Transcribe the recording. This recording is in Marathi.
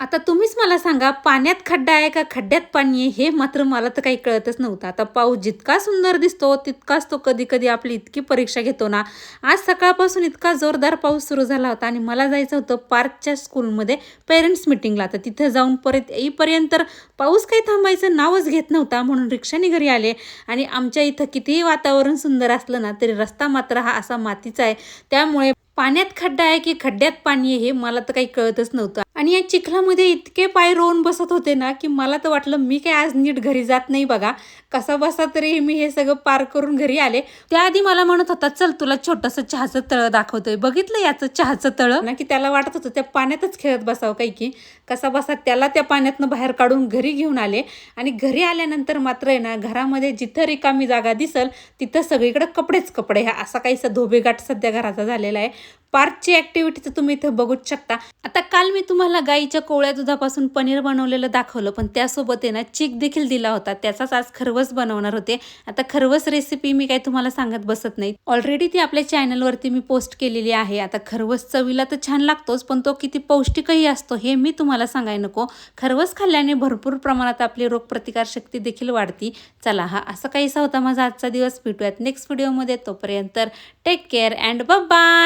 आता तुम्हीच मला सांगा, पाण्यात खड्डा आहे का खड्ड्यात पाणी आहे? हे मात्र मला तर काही कळतच नव्हतं. आता पाऊस जितका सुंदर दिसतो, तितकाच तो कधी-कधी आपली इतकी परीक्षा घेतो ना. आज सकाळपासून इतका जोरदार पाऊस सुरू झाला होता आणि मला जायचं होतं पार्कच्या स्कूलमध्ये पेरेंट्स मीटिंगला. तर तिथं जाऊन परत येईपर्यंत पाऊस काही थांबायचं नावच घेत नव्हता. म्हणून रिक्षाने घरी आले आणि आमच्या इथं कितीही वातावरण सुंदर असलं ना, तरी रस्ता मात्र हा असा मातीचा आहे. त्यामुळे पाण्यात खड्डा आहे की खड्ड्यात पाणी आहे, हे मला तर काही कळतच नव्हतं. आणि या चिखलामध्ये इतके पाय रोवून बसत होते ना, की मला तर वाटलं मी काय आज नीट घरी जात नाही बघा. कसाबसा तरी मी हे सगळं पार करून घरी आले. त्याआधी मला म्हणत होता, "चल तुला छोटंसं चहाचं तळं दाखवतोय." बघितलं याचं चहाचं तळं ना, की त्याला वाटत होतं त्या पाण्यातच खेळत बसावं काही की. कसाबसा त्याला त्या पाण्यातनं बाहेर काढून घरी घेऊन आले आणि घरी आल्यानंतर मात्र आहे ना, घरामध्ये जिथं रिकामी जागा दिसल तिथं सगळीकडे कपडेच कपडे. हा असा काहीसा धोबेघाट सध्या घराचा झालेला आहे. पार्कची ॲक्टिव्हिटी तर तुम्ही इथं बघूच शकता. आता काल मी तुम्हाला गाईच्या कोवळ्या दुधापासून पनीर बनवलेलं दाखवलं, पण त्यासोबत आहे ना चीक देखील दिला होता. त्याचाच आज खरवस बनवणार होते. आता खरवस रेसिपी मी काही तुम्हाला सांगत बसत नाही. ऑलरेडी ती आपल्या चॅनलवरती मी पोस्ट केलेली आहे. आता खरवस चवीला तर छान लागतोच, पण तो किती पौष्टिकही असतो हे मी तुम्हाला सांगायला नको. खरवस खाल्ल्याने भरपूर प्रमाणात आपली रोगप्रतिकारशक्ती देखील वाढती. चला, हा असा काहीसा होता माझा आजचा दिवस. भेटूयात नेक्स्ट व्हिडिओमध्ये. तोपर्यंत टेक केअर अँड बाय.